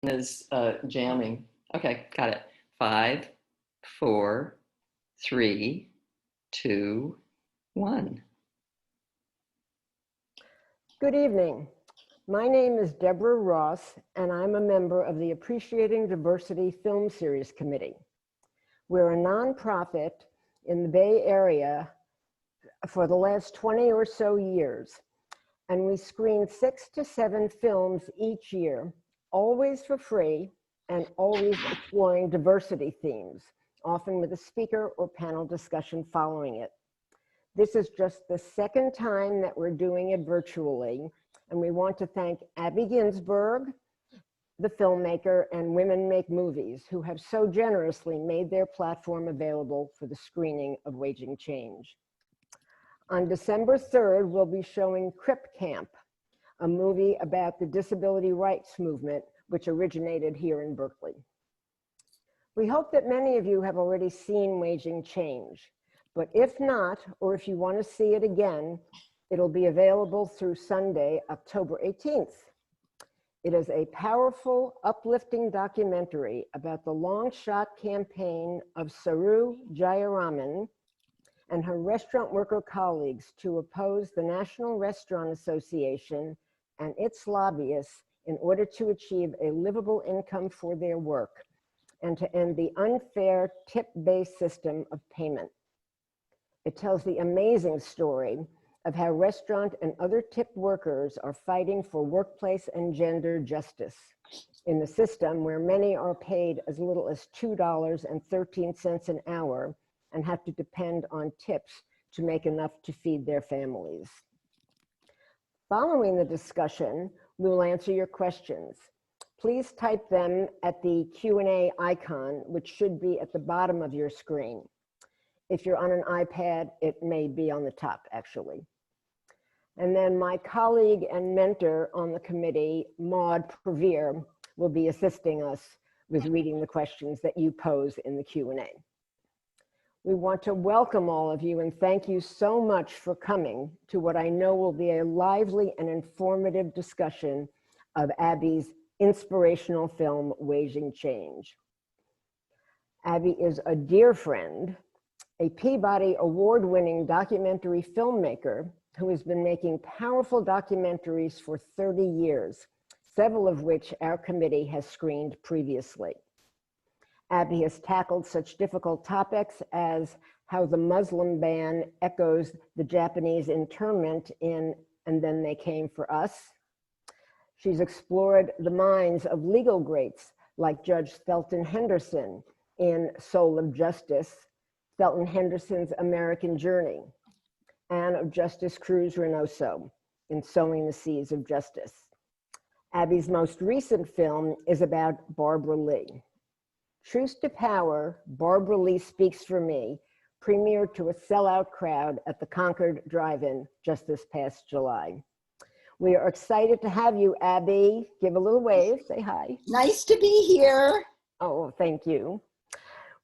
is jamming. Okay, got it. 5, 4, 3, 2, 1. Good evening. My name is Deborah Ross, and I'm a member of the Appreciating Diversity Film Series Committee. We're a nonprofit in the Bay Area for the last 20 or so years, and we screen 6 to 7 films each year, always for free and always exploring diversity themes, often with a speaker or panel discussion following it. This is just the second time that we're doing it virtually, and we want to thank Abby Ginzberg, the filmmaker, and Women Make Movies, who have so generously made their platform available for the screening of Waging Change. On December 3rd, we'll be showing Crip Camp, a movie about the disability rights movement, which originated here in Berkeley. We hope that many of you have already seen Waging Change, but if not, or if you want to see it again, it'll be available through Sunday, October 18th. It is a powerful, uplifting documentary about the long shot campaign of Saru Jayaraman and her restaurant worker colleagues to oppose the National Restaurant Association and its lobbyists in order to achieve a livable income for their work and to end the unfair tip-based system of payment. It tells the amazing story of how restaurant and other tipped workers are fighting for workplace and gender justice in the system where many are paid as little as $2.13 an hour and have to depend on tips to make enough to feed their families. Following the discussion, we will answer your questions. Please type them at the Q&A icon, which should be at the bottom of your screen. If you're on an iPad, it may be on the top, actually. And then my colleague and mentor on the committee, Maud Prevere, will be assisting us with reading the questions that you pose in the Q&A. We want to welcome all of you and thank you so much for coming to what I know will be a lively and informative discussion of Abby's inspirational film, Waging Change. Abby is a dear friend, a Peabody Award-winning documentary filmmaker who has been making powerful documentaries for 30 years, several of which our committee has screened previously. Abby has tackled such difficult topics as how the Muslim ban echoes the Japanese internment in And Then They Came for Us. She's explored the minds of legal greats like Judge Thelton Henderson in Soul of Justice, Thelton Henderson's American Journey, and of Justice Cruz Reynoso in Sowing the Seeds of Justice. Abby's most recent film is about Barbara Lee. Truth to Power, Barbara Lee Speaks for Me, premiered to a sellout crowd at the Concord Drive-In just this past July. We are excited to have you, Abby. Give a little wave, say hi. Nice to be here. Oh, thank you.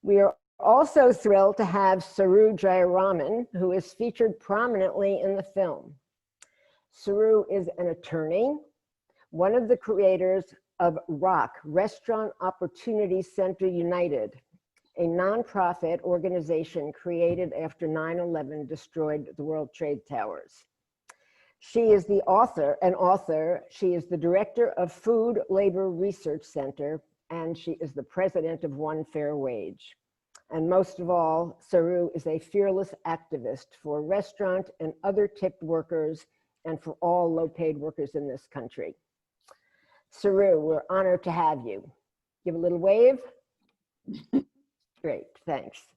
We are also thrilled to have Saru Jayaraman, who is featured prominently in the film. Saru is an attorney, one of the creators of ROC, Restaurant Opportunity Center United, a nonprofit organization created after 9/11 destroyed the World Trade Towers. She is the author, she is the director of Food Labor Research Center, and she is the president of One Fair Wage. And most of all, Saru is a fearless activist for restaurant and other tipped workers and for all low-paid workers in this country. Saru, we're honored to have you. Give a little wave. Great, thanks.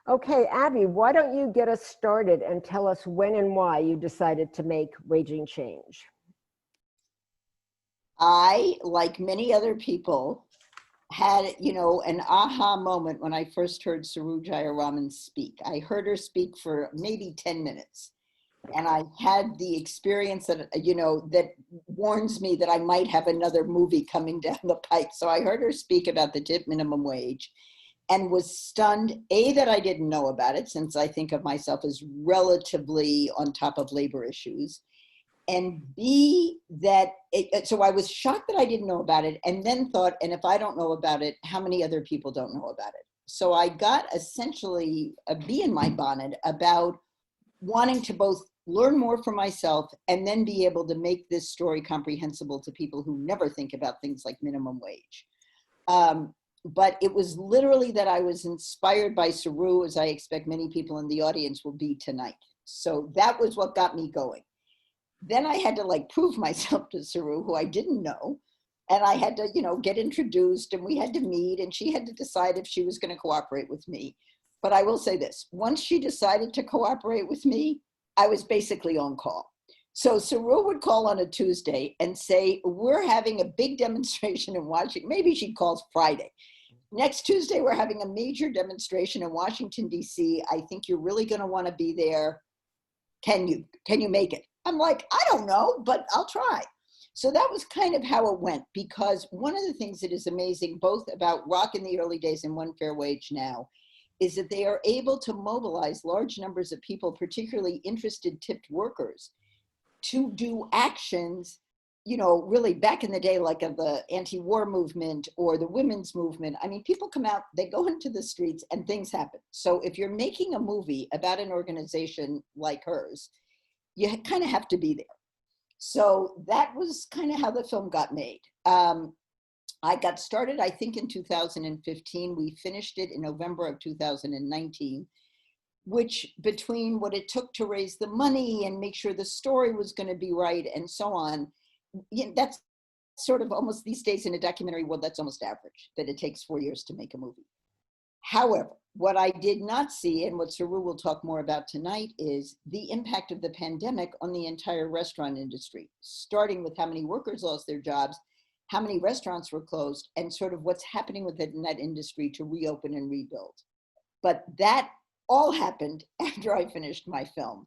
Okay, Abby, why don't you get us started and tell us when and why you decided to make Waging Change? I, like many other people, had, an aha moment when I first heard Saru Jayaraman speak. I heard her speak for maybe 10 minutes. And I had the experience that, that warns me that I might have another movie coming down the pipe. So I heard her speak about the tip minimum wage and was stunned, that I didn't know about it, since I think of myself as relatively on top of labor issues, and B, that so I was shocked that I didn't know about it, and then thought, and if I don't know about it, how many other people don't know about it? So I got essentially a bee in my bonnet about wanting to both learn more for myself and then be able to make this story comprehensible to people who never think about things like minimum wage. But it was literally that I was inspired by Saru, as I expect many people in the audience will be tonight. So that was what got me going. Then I had to like prove myself to Saru, who I didn't know. And I had to, get introduced, and we had to meet, and she had to decide if she was going to cooperate with me. But I will say this, once she decided to cooperate with me, I was basically on call. So Saru would call on a Tuesday and say, we're having a big demonstration in Washington. Maybe she'd call Friday. Next Tuesday, we're having a major demonstration in Washington, D.C. I think you're really going to want to be there. Can you make it? I'm like, I don't know, but I'll try. So that was kind of how it went, because one of the things that is amazing, both about Rock in the early days and One Fair Wage now, is that they are able to mobilize large numbers of people, particularly interested tipped workers, to do actions, really back in the day, like of the anti-war movement or the women's movement. I mean, people come out, they go into the streets and things happen. So if you're making a movie about an organization like hers, you kind of have to be there. So that was kind of how the film got made. I got started, I think, in 2015. We finished it in November of 2019, which, between what it took to raise the money and make sure the story was going to be right and so on, that's sort of almost these days in a documentary world, that's almost average, that it takes 4 years to make a movie. However, what I did not see, and what Saru will talk more about tonight, is the impact of the pandemic on the entire restaurant industry, starting with how many workers lost their jobs, how many restaurants were closed, and sort of what's happening with it in that industry to reopen and rebuild. But that all happened after I finished my film.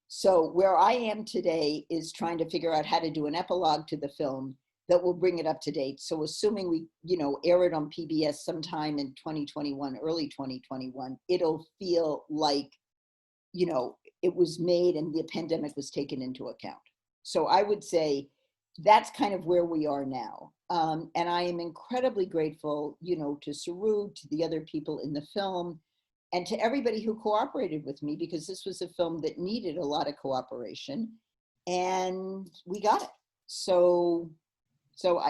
So where I am today is trying to figure out how to do an epilogue to the film that will bring it up to date. So assuming we, air it on PBS sometime in 2021, early 2021, it'll feel like, it was made and the pandemic was taken into account. So I would say that's kind of where we are now. And I am incredibly grateful, to Saru, to the other people in the film, and to everybody who cooperated with me, because this was a film that needed a lot of cooperation, and we got it. So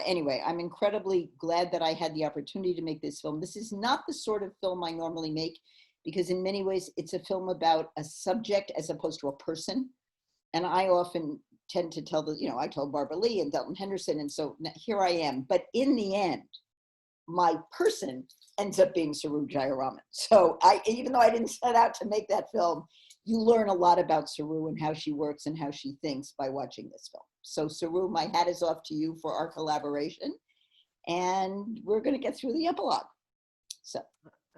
anyway, I'm incredibly glad that I had the opportunity to make this film. This is not the sort of film I normally make, because in many ways it's a film about a subject as opposed to a person. And I often tend to tell I told Barbara Lee and Dalton Henderson, and so here I am. But in the end, my person ends up being Saru Jayaraman. So even though I didn't set out to make that film, you learn a lot about Saru and how she works and how she thinks by watching this film. So Saru, my hat is off to you for our collaboration, and we're going to get through the epilogue. So.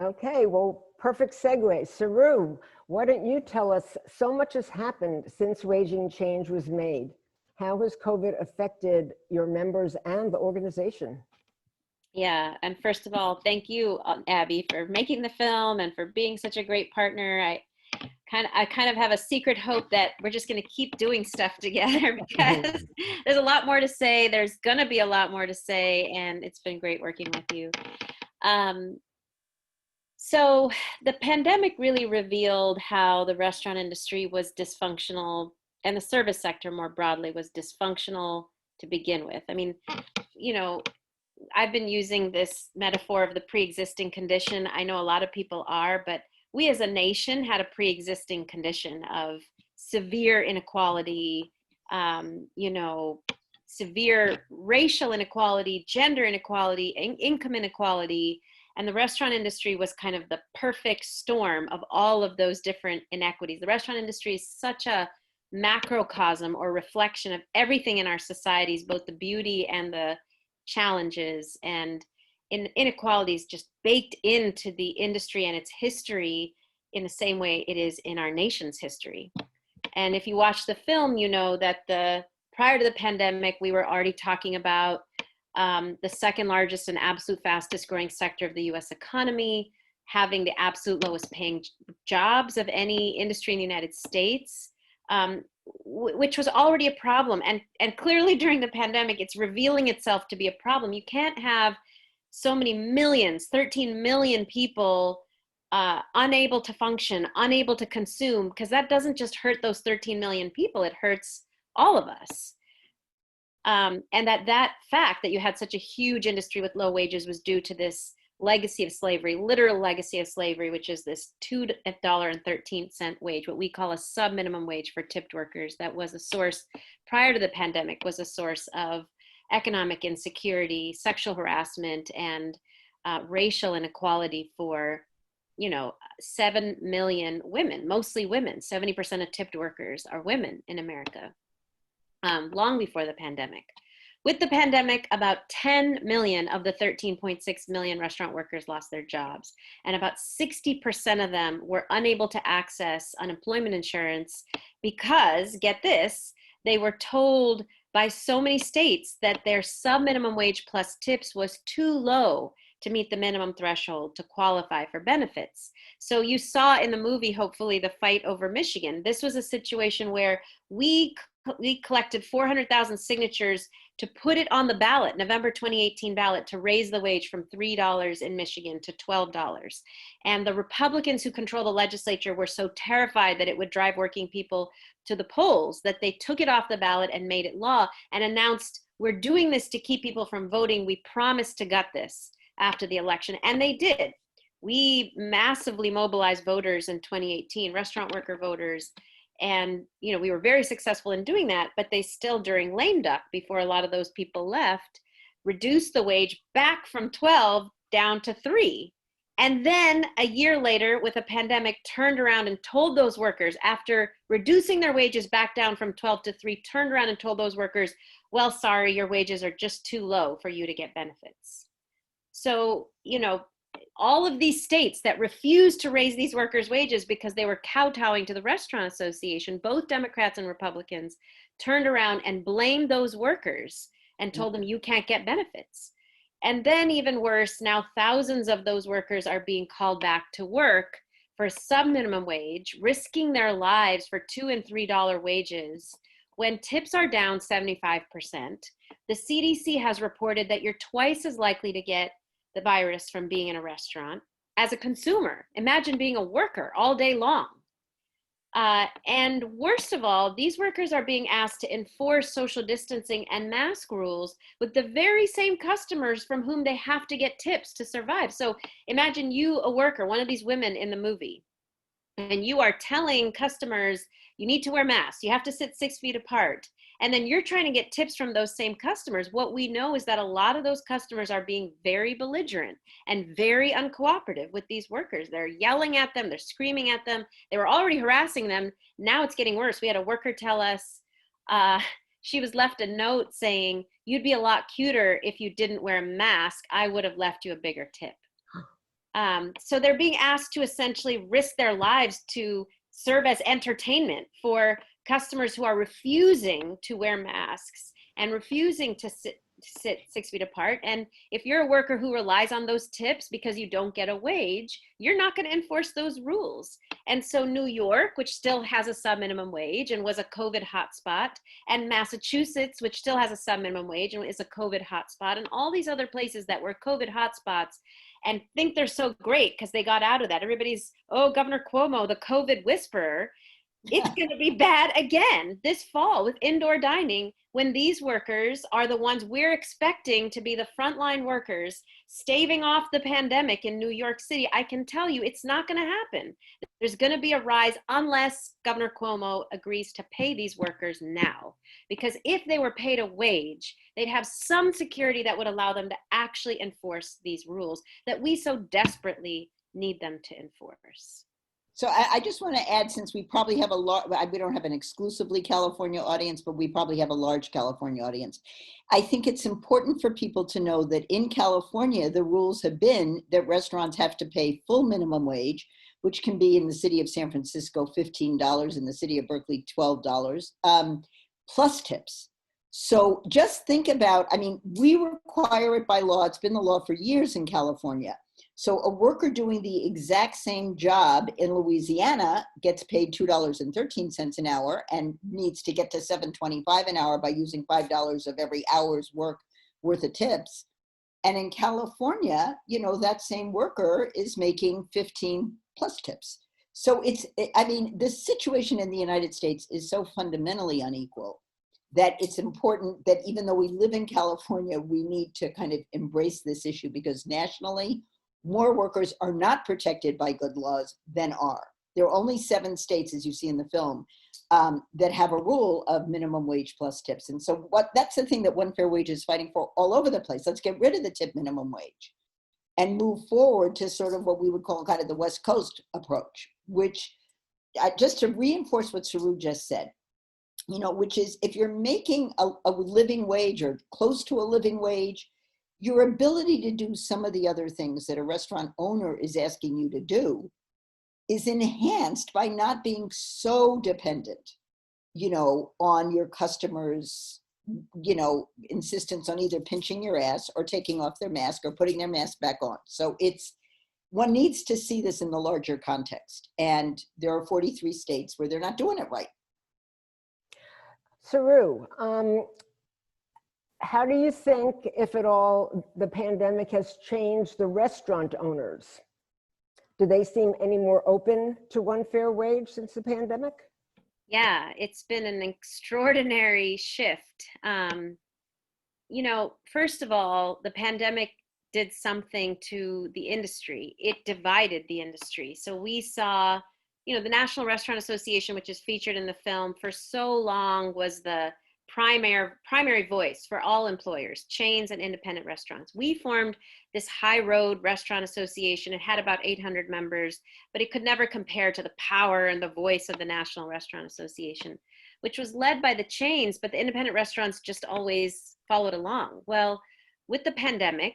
Okay, well, perfect segue. Saru, why don't you tell us, so much has happened since Waging Change was made. How has COVID affected your members and the organization? Yeah, and first of all, thank you, Abby, for making the film and for being such a great partner. I kind of have a secret hope that we're just going to keep doing stuff together, because there's a lot more to say. There's going to be a lot more to say, and it's been great working with you. So the pandemic really revealed how the restaurant industry was dysfunctional, and the service sector more broadly was dysfunctional to begin with. I mean, I've been using this metaphor of the pre-existing condition. I know a lot of people are, but we as a nation had a pre-existing condition of severe inequality, severe racial inequality, gender inequality, income inequality. And the restaurant industry was kind of the perfect storm of all of those different inequities. The restaurant industry is such a macrocosm or reflection of everything in our societies, both the beauty and the challenges, and inequalities just baked into the industry and its history in the same way it is in our nation's history. And if you watch the film, you know that prior to the pandemic, we were already talking about the second largest and absolute fastest growing sector of the US economy, having the absolute lowest paying jobs of any industry in the United States. which was already a problem. And clearly during the pandemic, it's revealing itself to be a problem. You can't have so many millions, 13 million people unable to function, unable to consume, because that doesn't just hurt those 13 million people, it hurts all of us. And that fact that you had such a huge industry with low wages was due to this legacy of slavery, literal legacy of slavery, which is this $2.13 wage, what we call a sub-minimum wage for tipped workers. That was a source, prior to the pandemic, was a source of economic insecurity, sexual harassment, and racial inequality for, 7 million women, mostly women. 70% of tipped workers are women in America, long before the pandemic. With the pandemic, about 10 million of the 13.6 million restaurant workers lost their jobs, and about 60% of them were unable to access unemployment insurance because, get this, they were told by so many states that their sub-minimum wage plus tips was too low to meet the minimum threshold to qualify for benefits. So you saw in the movie, hopefully, the fight over Michigan. This was a situation where we collected 400,000 signatures to put it on the ballot, November 2018 ballot, to raise the wage from $3 in Michigan to $12. And the Republicans who control the legislature were so terrified that it would drive working people to the polls that they took it off the ballot and made it law and announced, we're doing this to keep people from voting. We promise to gut this after the election. And they did. We massively mobilized voters in 2018, restaurant worker voters. And, we were very successful in doing that, but they still, during lame duck, before a lot of those people left, reduced the wage back from 12 down to 3. And then a year later, with a pandemic, turned around and told those workers, after reducing their wages back down from 12 to 3, turned around and told those workers, well, sorry, your wages are just too low for you to get benefits. So, all of these states that refused to raise these workers' wages because they were kowtowing to the Restaurant Association, both Democrats and Republicans, turned around and blamed those workers and told them, you can't get benefits. And then even worse, now thousands of those workers are being called back to work for sub-minimum wage, risking their lives for $2 and $3 wages when tips are down 75%. The CDC has reported that you're twice as likely to get the virus from being in a restaurant as a consumer. Imagine being a worker all day long. And worst of all, these workers are being asked to enforce social distancing and mask rules with the very same customers from whom they have to get tips to survive. So imagine you, a worker, one of these women in the movie, and you are telling customers, you need to wear masks, you have to sit 6 feet apart. And then you're trying to get tips from those same customers. What we know is that a lot of those customers are being very belligerent and very uncooperative with these workers. They're yelling at them, they're screaming at them. They were already harassing them. Now it's getting worse. We had a worker tell us, she was left a note saying, you'd be a lot cuter if you didn't wear a mask. I would have left you a bigger tip. So they're being asked to essentially risk their lives to serve as entertainment for customers who are refusing to wear masks and refusing to sit 6 feet apart. And if you're a worker who relies on those tips because you don't get a wage, you're not going to enforce those rules. And so New York, which still has a sub-minimum wage and was a COVID hotspot, and Massachusetts, which still has a sub-minimum wage and is a COVID hotspot, and all these other places that were COVID hotspots and think they're so great because they got out of that. Everybody's, oh, Governor Cuomo, the COVID whisperer. It's going to be bad again this fall with indoor dining when these workers are the ones we're expecting to be the frontline workers staving off the pandemic in New York City. I can tell you it's not going to happen. There's going to be a rise unless Governor Cuomo agrees to pay these workers now. Because if they were paid a wage, they'd have some security that would allow them to actually enforce these rules that we so desperately need them to enforce. So I just want to add, since we probably have we don't have an exclusively California audience, but we probably have a large California audience. I think it's important for people to know that in California, the rules have been that restaurants have to pay full minimum wage, which can be in the city of San Francisco, $15, in the city of Berkeley, $12, plus tips. So just think about, I mean, we require it by law. It's been the law for years in California. So a worker doing the exact same job in Louisiana gets paid $2.13 an hour and needs to get to $7.25 an hour by using $5 of every hour's work worth of tips. And in California, you know, that same worker is making 15 plus tips. So I mean, the situation in the United States is so fundamentally unequal that it's important that even though we live in California, we need to kind of embrace this issue, because nationally, more workers are not protected by good laws than are. There are only 7 states, as you see in the film, that have a rule of minimum wage plus tips. And so that's the thing that One Fair Wage is fighting for all over the place. Let's get rid of the tip minimum wage and move forward to sort of what we would call kind of the West Coast approach, which, just to reinforce what Saru just said, you know, which is if you're making a living wage or close to a living wage, your ability to do some of the other things that a restaurant owner is asking you to do is enhanced by not being so dependent, you know, on your customers, you know, insistence on either pinching your ass or taking off their mask or putting their mask back on. So one needs to see this in the larger context. And there are 43 states where they're not doing it right. Saru, how do you think, if at all, the pandemic has changed the restaurant owners? Do they seem any more open to One Fair Wage since the pandemic? Yeah, it's been an extraordinary shift. You know, first of all, the pandemic did something to the industry. It divided the industry. So we saw, you know, the National Restaurant Association, which is featured in the film, for so long was the primary voice for all employers, chains and independent restaurants. We formed this high road restaurant association. It had about 800 members, but it could never compare to the power and the voice of the National Restaurant Association, which was led by the chains, but the independent restaurants just always followed along. Well, with the pandemic,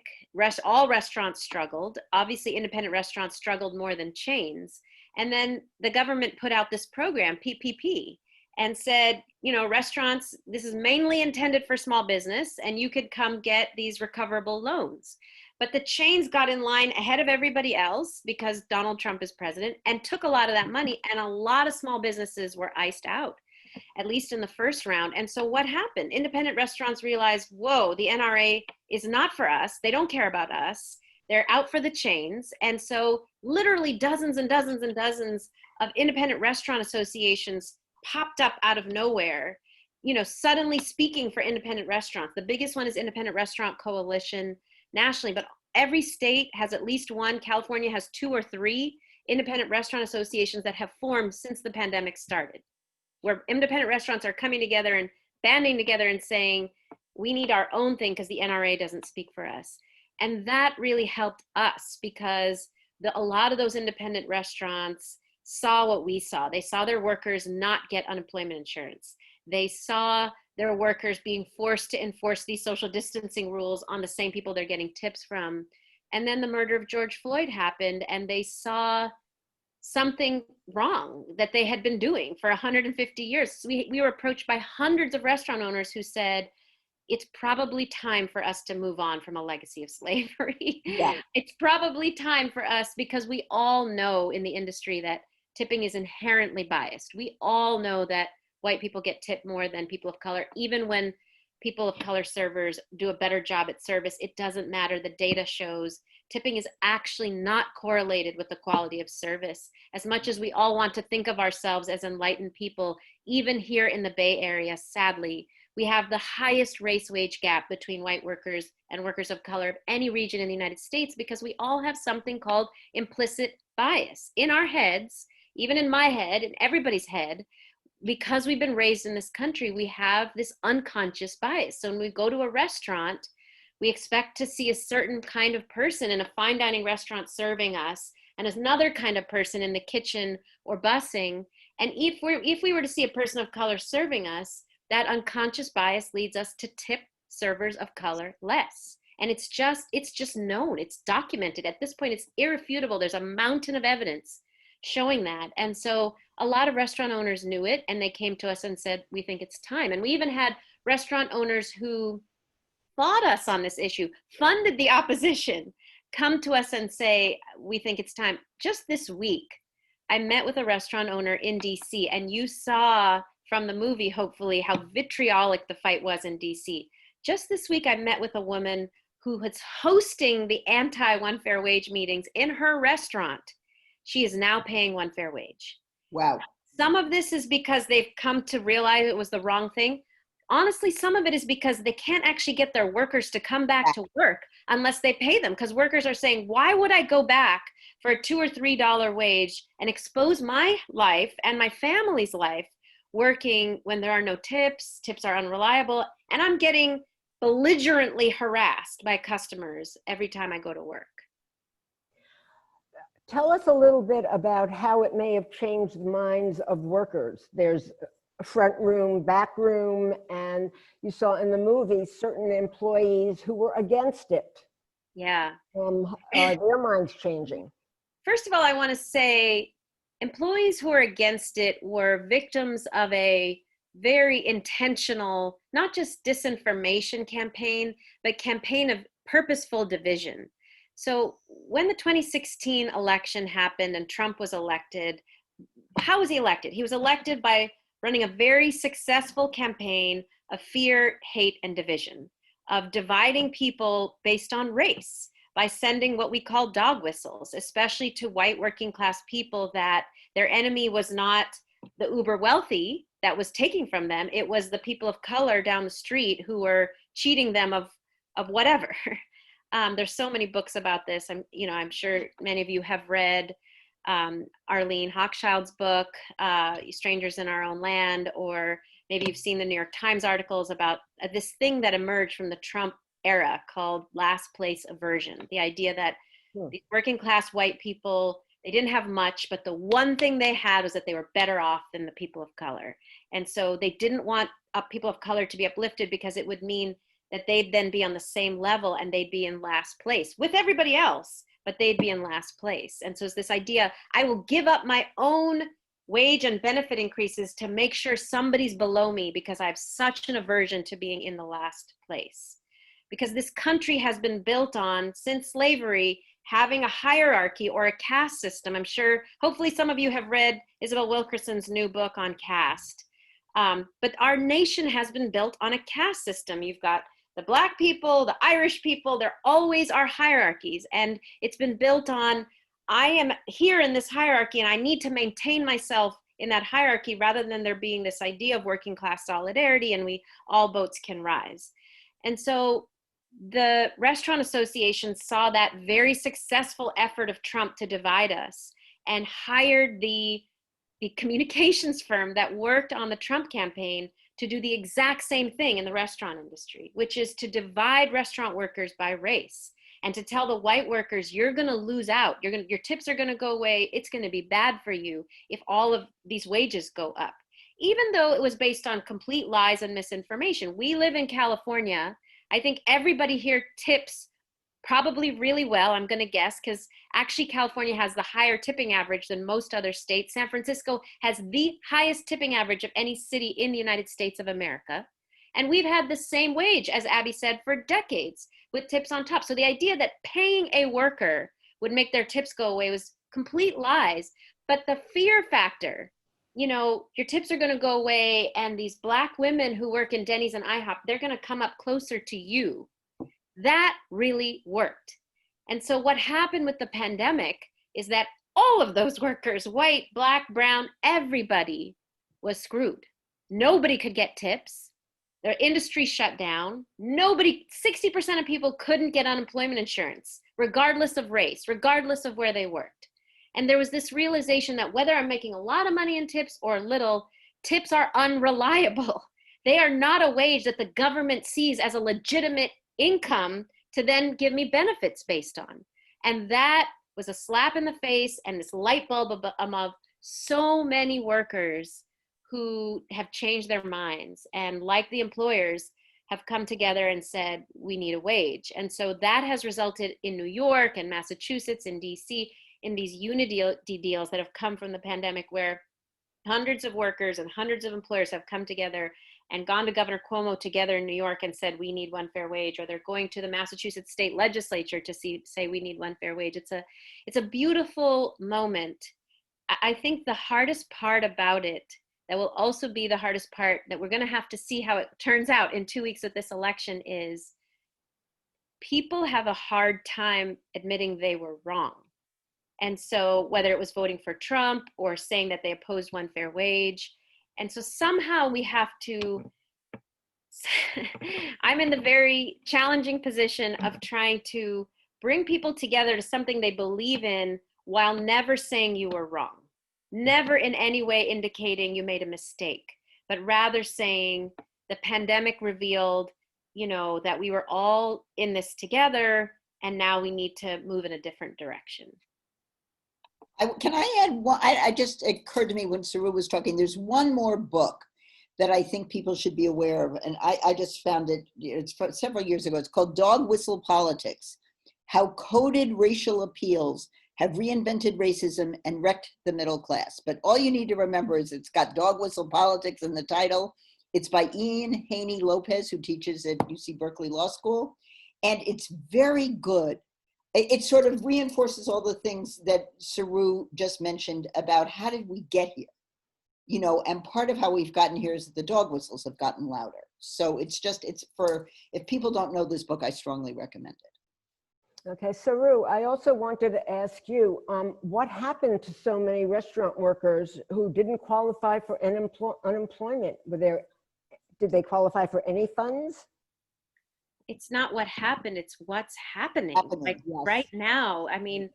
all restaurants struggled. Obviously, independent restaurants struggled more than chains. And then the government put out this program, PPP, and said, you know, restaurants, this is mainly intended for small business, and you could come get these recoverable loans. But the chains got in line ahead of everybody else because Donald Trump is president and took a lot of that money, and a lot of small businesses were iced out, at least in the first round. And so what happened? Independent restaurants realized, whoa, the NRA is not for us. They don't care about us. They're out for the chains. And so literally dozens and dozens and dozens of independent restaurant associations popped up out of nowhere, you know, suddenly speaking for independent restaurants. The biggest one is Independent Restaurant Coalition nationally, but every state has at least one. California has 2 or 3 independent restaurant associations that have formed since the pandemic started, where independent restaurants are coming together and banding together and saying, we need our own thing because the NRA doesn't speak for us. And that really helped us because a lot of those independent restaurants saw what we saw. They saw their workers not get unemployment insurance. They saw their workers being forced to enforce these social distancing rules on the same people they're getting tips from. And then the murder of George Floyd happened, and they saw something wrong that they had been doing for 150 years. So we were approached by hundreds of restaurant owners who said, it's probably time for us to move on from a legacy of slavery. Yeah. It's probably time for us, because we all know in the industry that tipping is inherently biased. We all know that white people get tipped more than people of color. Even when people of color servers do a better job at service, it doesn't matter. The data shows tipping is actually not correlated with the quality of service. As much as we all want to think of ourselves as enlightened people, even here in the Bay Area, sadly, we have the highest race wage gap between white workers and workers of color of any region in the United States, because we all have something called implicit bias in our heads. Even in my head, in everybody's head, because we've been raised in this country, we have this unconscious bias. So when we go to a restaurant, we expect to see a certain kind of person in a fine dining restaurant serving us, and another kind of person in the kitchen or busing. And if we were to see a person of color serving us, that unconscious bias leads us to tip servers of color less. And it's just known, it's documented. At this point, it's irrefutable. There's a mountain of evidence showing that. And so a lot of restaurant owners knew it, and they came to us and said, we think it's time. And we even had restaurant owners who fought us on this issue, funded the opposition, come to us and say, we think it's time. Just this week, I met with a restaurant owner in DC, and you saw from the movie, hopefully, how vitriolic the fight was in DC. Just this week, I met with a woman who was hosting the anti-one fair wage meetings in her restaurant. She is now paying one fair wage. Wow. Some of this is because they've come to realize it was the wrong thing. Honestly, some of it is because they can't actually get their workers to come back to work unless they pay them, because workers are saying, why would I go back for a $2 or $3 wage and expose my life and my family's life working when there are no tips, tips are unreliable, and I'm getting belligerently harassed by customers every time I go to work. Tell us a little bit about how it may have changed the minds of workers. There's a front room, back room, and you saw in the movie certain employees who were against it. Yeah. Are their minds changing? First of all, I want to say employees who are against it were victims of a very intentional, not just disinformation campaign, but campaign of purposeful division. So when the 2016 election happened and Trump was elected, how was he elected? He was elected by running a very successful campaign of fear, hate, and division, of dividing people based on race, by sending what we call dog whistles, especially to white working class people, that their enemy was not the uber wealthy that was taking from them. It was the people of color down the street who were cheating them of whatever. There's so many books about this. I'm sure many of you have read Arlene Hochschild's book, Strangers in Our Own Land, or maybe you've seen the New York Times articles about this thing that emerged from the Trump era called last place aversion. The idea that these working class white people, they didn't have much, but the one thing they had was that they were better off than the people of color. And so they didn't want people of color to be uplifted, because it would mean that they'd then be on the same level and they'd be in last place with everybody else, but they'd be in last place. And so it's this idea, I will give up my own wage and benefit increases to make sure somebody's below me, because I have such an aversion to being in the last place. Because this country has been built on, since slavery, having a hierarchy or a caste system. I'm sure, hopefully some of you have read Isabel Wilkerson's new book on caste. But our nation has been built on a caste system. You've got the Black people, the Irish people, there always are hierarchies. And it's been built on, I am here in this hierarchy and I need to maintain myself in that hierarchy, rather than there being this idea of working class solidarity and all boats can rise. And so the Restaurant Association saw that very successful effort of Trump to divide us, and hired the communications firm that worked on the Trump campaign to do the exact same thing in the restaurant industry, which is to divide restaurant workers by race, and to tell the white workers, you're going to lose out. Your tips are going to go away. It's going to be bad for you if all of these wages go up. Even though it was based on complete lies and misinformation. We live in California. I think everybody here tips probably really well, I'm going to guess, because actually California has the higher tipping average than most other states. San Francisco has the highest tipping average of any city in the United States of America. And we've had the same wage, as Abby said, for decades, with tips on top. So the idea that paying a worker would make their tips go away was complete lies. But the fear factor, your tips are going to go away, and these Black women who work in Denny's and IHOP, they're going to come up closer to you. That really worked. And so what happened with the pandemic is that all of those workers, white, Black, brown, everybody was screwed. Nobody could get tips. Their industry shut down. 60% of people couldn't get unemployment insurance, regardless of race, regardless of where they worked. And there was this realization that whether I'm making a lot of money in tips or little, tips are unreliable. They are not a wage that the government sees as a legitimate income to then give me benefits based on. And that was a slap in the face and this light bulb above so many workers who have changed their minds, and like the employers, have come together and said, we need a wage. And so that has resulted in New York and Massachusetts and DC in these unity deals that have come from the pandemic, where hundreds of workers and hundreds of employers have come together and gone to Governor Cuomo together in New York and said, we need one fair wage, or they're going to the Massachusetts state legislature to say we need one fair wage. It's a beautiful moment. I think the hardest part about it, that will also be the hardest part, that we're going to have to see how it turns out in 2 weeks with this election, is people have a hard time admitting they were wrong. And so whether it was voting for Trump or saying that they opposed one fair wage. And so somehow we have to, I'm in the very challenging position of trying to bring people together to something they believe in while never saying you were wrong. Never in any way indicating you made a mistake, but rather saying the pandemic revealed, that we were all in this together and now we need to move in a different direction. Can I add one? I just occurred to me when Saru was talking, there's one more book that I think people should be aware of. And I just found it, it's several years ago. It's called Dog Whistle Politics: How Coded Racial Appeals Have Reinvented Racism and Wrecked the Middle Class. But all you need to remember is it's got Dog Whistle Politics in the title. It's by Ian Haney Lopez, who teaches at UC Berkeley Law School. And it's very good. It sort of reinforces all the things that Saru just mentioned about how did we get here? And part of how we've gotten here is that the dog whistles have gotten louder. So it's for, if people don't know this book, I strongly recommend it. Okay, Saru, I also wanted to ask you, what happened to so many restaurant workers who didn't qualify for unemployment? Did they qualify for any funds? It's not what happened, it's what's happening. Like Yes. right now, I mean,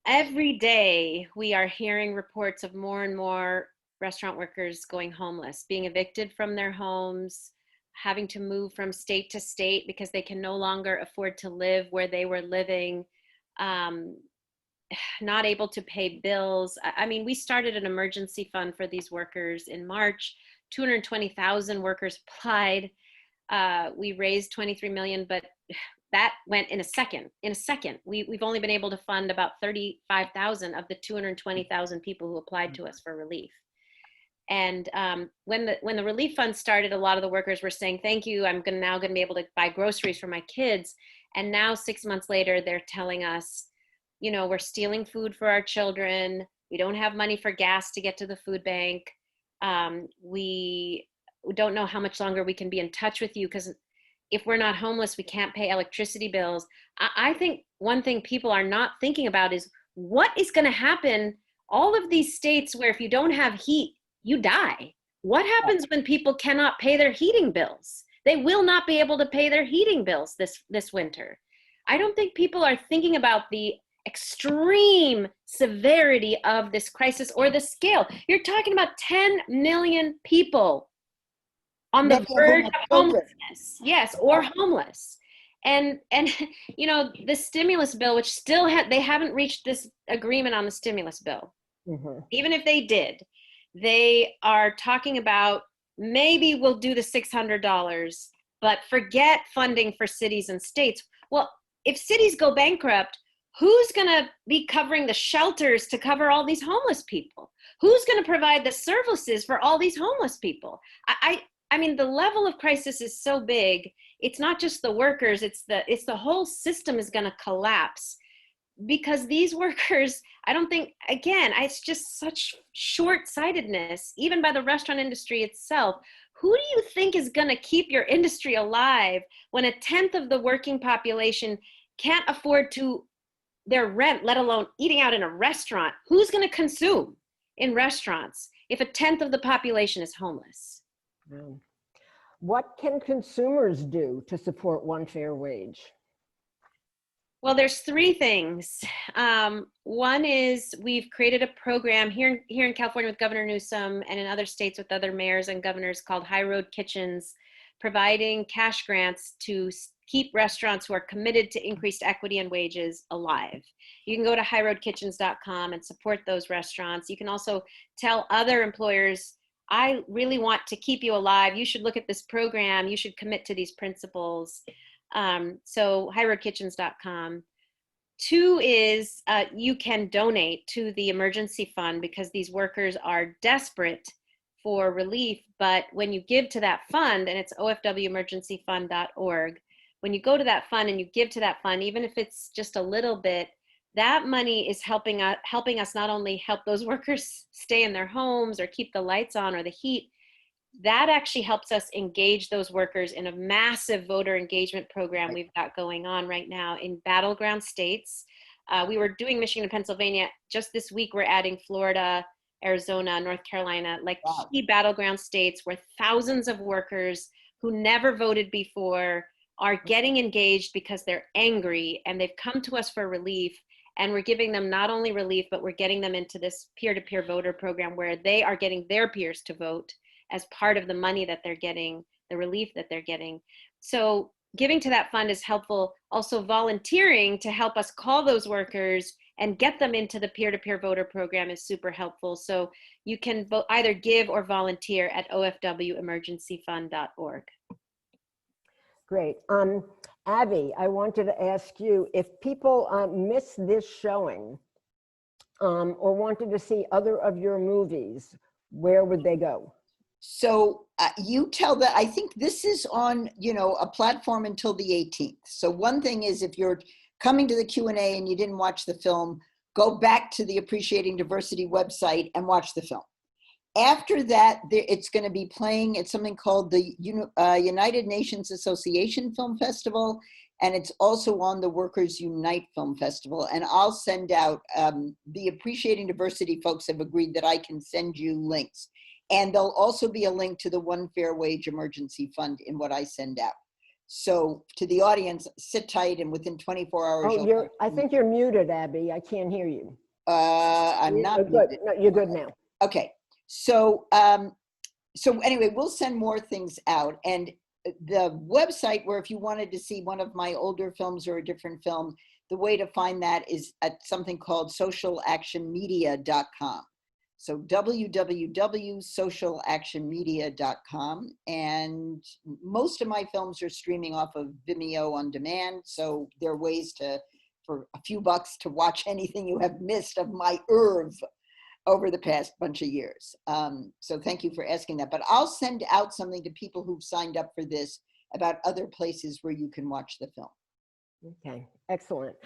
every day we are hearing reports of more and more restaurant workers going homeless, being evicted from their homes, having to move from state to state because they can no longer afford to live where they were living, not able to pay bills. I mean, we started an emergency fund for these workers in March. 220,000 workers applied. We raised 23 million, but that went in a second. We've only been able to fund about 35,000 of the 220,000 people who applied to us for relief. And when the relief fund started, a lot of the workers were saying, thank you, I'm now going to be able to buy groceries for my kids. And now 6 months later, they're telling us, we're stealing food for our children. We don't have money for gas to get to the food bank. We don't know how much longer we can be in touch with you, because if we're not homeless, we can't pay electricity bills. I think one thing people are not thinking about is what is going to happen. All of these states where if you don't have heat, you die. What happens when people cannot pay their heating bills? They will not be able to pay their heating bills this winter. I don't think people are thinking about the extreme severity of this crisis or the scale. You're talking about 10 million people on the verge of homelessness. Yes, or homeless. And the stimulus bill, which still they haven't reached this agreement on the stimulus bill. Mm-hmm. Even if they did, they are talking about maybe we'll do the $600, but forget funding for cities and states. Well, if cities go bankrupt, who's going to be covering the shelters to cover all these homeless people? Who's going to provide the services for all these homeless people? I mean, the level of crisis is so big. It's not just the workers, it's the whole system is going to collapse, because these workers, I don't think, again, it's just such short-sightedness, even by the restaurant industry itself. Who do you think is going to keep your industry alive when 1/10 of the working population can't afford their rent, let alone eating out in a restaurant? Who's going to consume in restaurants if 1/10 of the population is homeless? What can consumers do to support one fair wage? Well, there's 3 things. One is we've created a program here in California with Governor Newsom and in other states with other mayors and governors called High Road Kitchens, providing cash grants to keep restaurants who are committed to increased equity and wages alive. You can go to highroadkitchens.com and support those restaurants. You can also tell other employers, I really want to keep you alive. You should look at this program. You should commit to these principles. So highroadkitchens.com. 2 is you can donate to the emergency fund, because these workers are desperate for relief. But when you give to that fund, and it's ofwemergencyfund.org, when you go to that fund and you give to that fund, even if it's just a little bit, that money is helping us not only help those workers stay in their homes or keep the lights on or the heat, that actually helps us engage those workers in a massive voter engagement program we've got going on right now in battleground states. We were doing Michigan and Pennsylvania. Just this week, we're adding Florida, Arizona, North Carolina, like key battleground states where thousands of workers who never voted before are getting engaged because they're angry and they've come to us for relief. And we're giving them not only relief, but we're getting them into this peer-to-peer voter program where they are getting their peers to vote as part of the money that they're getting, the relief that they're getting. So giving to that fund is helpful. Also volunteering to help us call those workers and get them into the peer-to-peer voter program is super helpful. So you can either give or volunteer at ofwemergencyfund.org. Great. Abby, I wanted to ask you, if people miss this showing or wanted to see other of your movies, where would they go? So you tell that, I think this is on, a platform until the 18th. So one thing is, if you're coming to the Q&A and you didn't watch the film, go back to the Appreciating Diversity website and watch the film. After that, it's going to be playing at something called the United Nations Association Film Festival, and it's also on the Workers Unite Film Festival. And I'll send out, the Appreciating Diversity folks have agreed that I can send you links. And there'll also be a link to the One Fair Wage Emergency Fund in what I send out. So to the audience, sit tight, and within 24 hours. Oh, I think you're muted, Abby. I can't hear you. I'm not muted. No, you're good now. Okay. So, so anyway, we'll send more things out. And the website, where if you wanted to see one of my older films or a different film, the way to find that is at something called socialactionmedia.com. So www.socialactionmedia.com. And most of my films are streaming off of Vimeo on demand. So there are ways for a few bucks to watch anything you have missed of my oeuvre over the past bunch of years. So thank you for asking that. But I'll send out something to people who've signed up for this about other places where you can watch the film. Okay, excellent.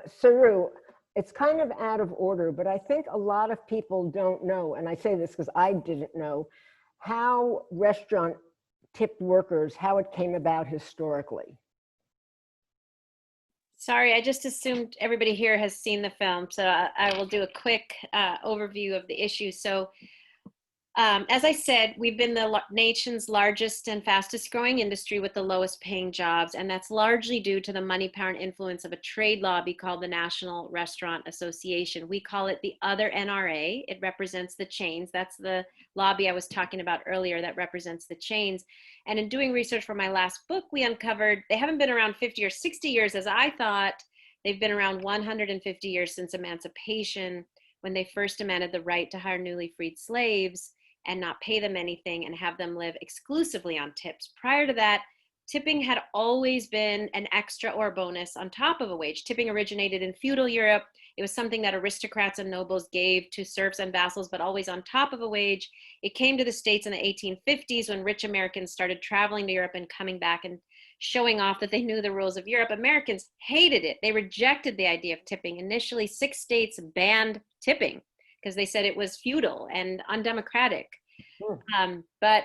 Saru, it's kind of out of order, but I think a lot of people don't know, and I say this because I didn't know, how restaurant tipped workers, how it came about historically. Sorry, I just assumed everybody here has seen the film, so I will do a quick overview of the issue. So as I said, we've been the nation's largest and fastest growing industry with the lowest paying jobs, and that's largely due to the money, power, and influence of a trade lobby called the National Restaurant Association. We call it the other NRA. It represents the chains. That's the lobby I was talking about earlier that represents the chains. And in doing research for my last book, we uncovered they haven't been around 50 or 60 years as I thought. They've been around 150 years since emancipation, when they first demanded the right to hire newly freed slaves and not pay them anything and have them live exclusively on tips. Prior to that, tipping had always been an extra or bonus on top of a wage. Tipping originated in feudal Europe. It was something that aristocrats and nobles gave to serfs and vassals, but always on top of a wage. It came to the States in the 1850s when rich Americans started traveling to Europe and coming back and showing off that they knew the rules of Europe. Americans hated it. They rejected the idea of tipping. Initially, 6 states banned tipping because they said it was feudal and undemocratic. But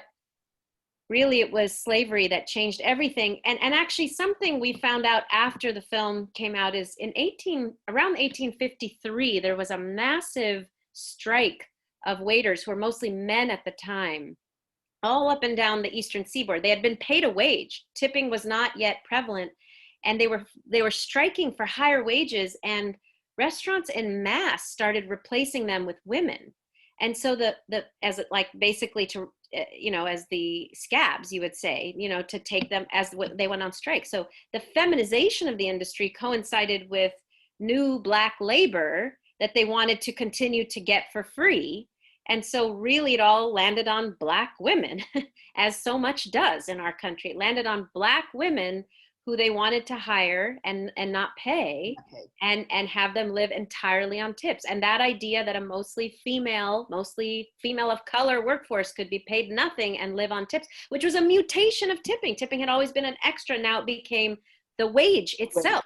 really it was slavery that changed everything. And actually something we found out after the film came out is around 1853, there was a massive strike of waiters who were mostly men at the time, all up and down the Eastern Seaboard. They had been paid a wage. Tipping was not yet prevalent. And they were striking for higher wages, and restaurants en masse started replacing them with women. And so basically to, as the scabs, you would say, to take them as they went on strike. So the feminization of the industry coincided with new Black labor that they wanted to continue to get for free. And so really it all landed on Black women, as so much does in our country. It landed on Black women who they wanted to hire and not pay, Okay. and have them live entirely on tips. And that idea that a mostly female of color workforce could be paid nothing and live on tips, which was a mutation of tipping. Tipping had always been an extra. Now it became the wage itself.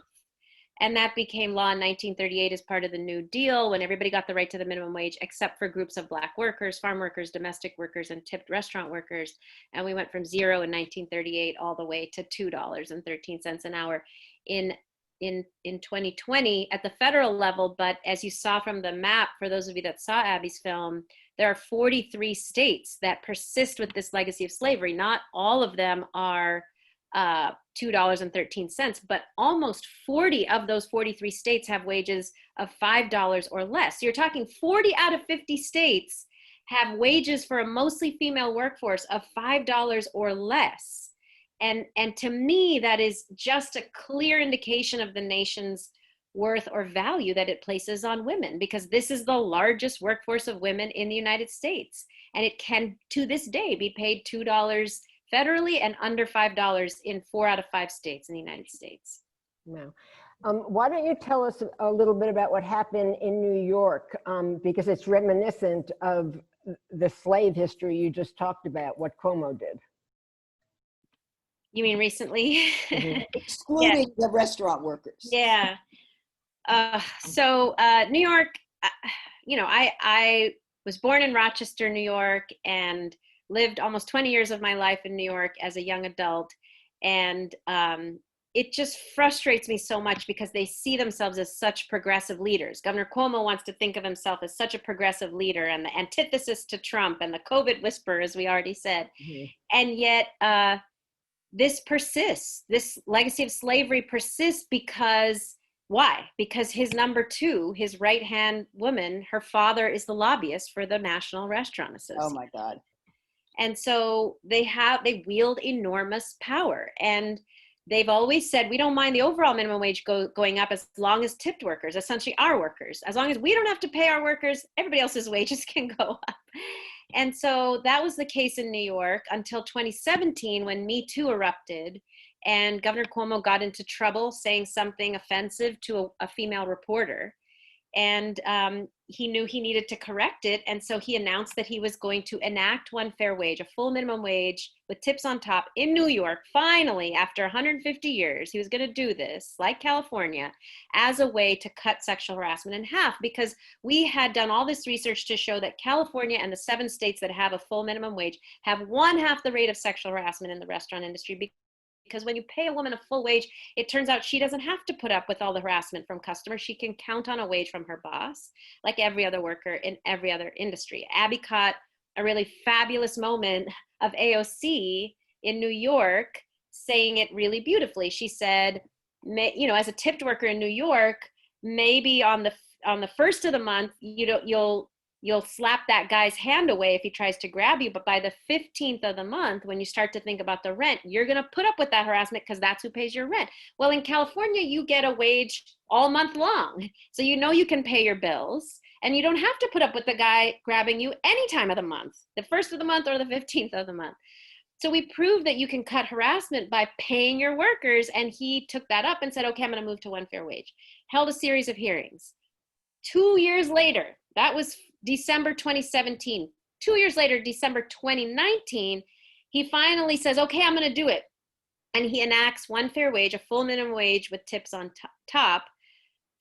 And that became law in 1938 as part of the New Deal, when everybody got the right to the minimum wage, except for groups of Black workers, farm workers, domestic workers, and tipped restaurant workers. And we went from 0 in 1938 all the way to $2.13 an hour in 2020 at the federal level. But as you saw from the map, for those of you that saw Abby's film, there are 43 states that persist with this legacy of slavery. Not all of them are $2.13, but almost 40 of those 43 states have wages of $5 or less. So you're talking 40 out of 50 states have wages for a mostly female workforce of $5 or less. And to me, that is just a clear indication of the nation's worth or value that it places on women, because this is the largest workforce of women in the United States. And it can, to this day, be paid $2 federally and under $5 in 4 out of 5 states in the United States. Wow. Why don't you tell us a little bit about what happened in New York, because it's reminiscent of the slave history you just talked about, what Cuomo did. You mean recently? Mm-hmm. Excluding the restaurant workers. Yeah. So New York, I was born in Rochester, New York, and lived almost 20 years of my life in New York as a young adult. And it just frustrates me so much because they see themselves as such progressive leaders. Governor Cuomo wants to think of himself as such a progressive leader and the antithesis to Trump and the COVID whisperer, as we already said. Mm-hmm. And yet this persists. This legacy of slavery persists because, why? Because his number 2, his right-hand woman, her father is the lobbyist for the National Restaurant Association. Oh my God. And so they wield enormous power. And they've always said, we don't mind the overall minimum wage going up as long as tipped workers, essentially our workers, as long as we don't have to pay our workers, everybody else's wages can go up. And so that was the case in New York until 2017, when Me Too erupted and Governor Cuomo got into trouble saying something offensive to a female reporter. And he knew he needed to correct it. And so he announced that he was going to enact one fair wage, a full minimum wage with tips on top in New York. Finally, after 150 years, he was going to do this, like California, as a way to cut sexual harassment in half, because we had done all this research to show that California and the 7 states that have a full minimum wage have 1/2 the rate of sexual harassment in the restaurant industry. Because when you pay a woman a full wage, it turns out she doesn't have to put up with all the harassment from customers. She can count on a wage from her boss, like every other worker in every other industry. Abby caught a really fabulous moment of AOC in New York saying it really beautifully. She said, as a tipped worker in New York, maybe on the first of the month, you'll slap that guy's hand away if he tries to grab you. But by the 15th of the month, when you start to think about the rent, you're going to put up with that harassment because that's who pays your rent. Well, in California, you get a wage all month long. So you can pay your bills and you don't have to put up with the guy grabbing you any time of the month, the 1st of the month or the 15th of the month. So we proved that you can cut harassment by paying your workers. And he took that up and said, okay, I'm going to move to one fair wage. Held a series of hearings. 2 years later, that was December 2017. 2 years later, December 2019, he finally says, okay, I'm going to do it. And he enacts one fair wage, a full minimum wage with tips on top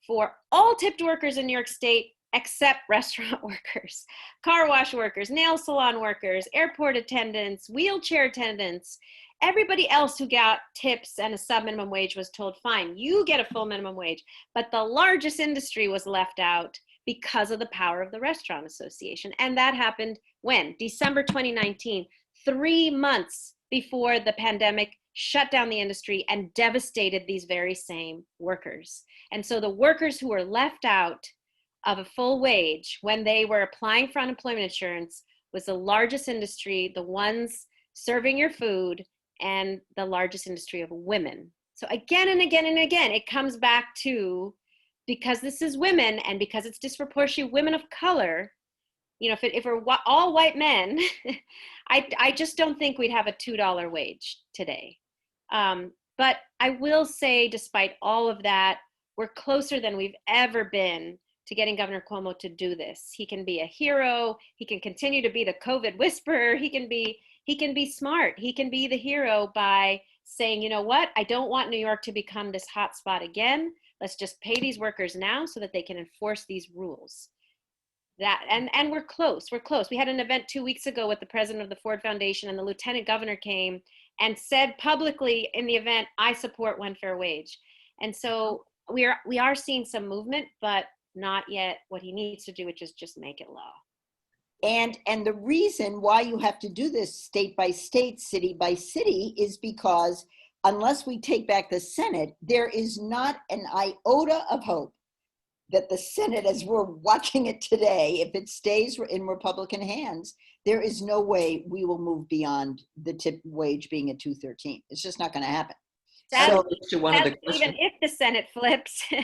for all tipped workers in New York State, except restaurant workers, car wash workers, nail salon workers, airport attendants, wheelchair attendants. Everybody else who got tips and a sub-minimum wage was told, fine, you get a full minimum wage. But the largest industry was left out because of the power of the Restaurant Association. And that happened when? December 2019, 3 months before the pandemic shut down the industry and devastated these very same workers. And so the workers who were left out of a full wage when they were applying for unemployment insurance was the largest industry, the ones serving your food, and the largest industry of women. So again and again and again, it comes back to, because this is women and because it's disproportionately women of color, if we're all white men, I just don't think we'd have a $2 wage today. But But I will say, despite all of that, we're closer than we've ever been to getting Governor Cuomo to do this. He can be a hero. He can continue to be the COVID whisperer. He can be smart. He can be the hero by saying, you know what, I don't want New York to become this hot spot again. Let's just pay these workers now so that they can enforce these rules. That and we're close. We're close. We had an event 2 weeks ago with the president of the Ford Foundation, and the lieutenant governor came and said publicly in the event, I support one fair wage. And so we are seeing some movement, but not yet what he needs to do, which is just make it law. And the reason why you have to do this state by state, city by city, is because unless we take back the Senate, there is not an iota of hope that the Senate, as we're watching it today, if it stays in Republican hands, there is no way we will move beyond the tip wage being at $2.13. It's just not going to happen. So to one of the even if the Senate flips, Yeah,